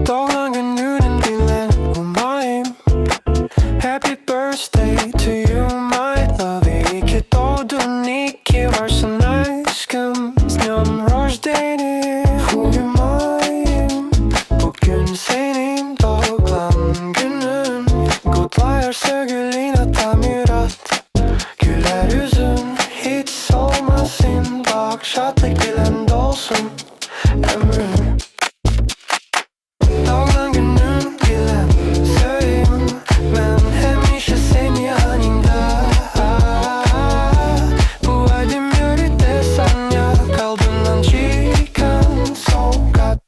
Doglan gününün bilen umayım. Happy birthday to you my love. İyi ki doğdun, iyi ki varsın aşkım. Znam rojdeni uyumayım. Bugün senin doglan günün. Kutlar sevgilin Murat. Güler yüzün hiç solmasın. Bak şatlık bilen dolsun ömrün. Doglan günün bilen söyleyeyim. Ben hemşe seni yanımda. Bu aydym yürüde sen ya. Kalbimden çıkan sokak.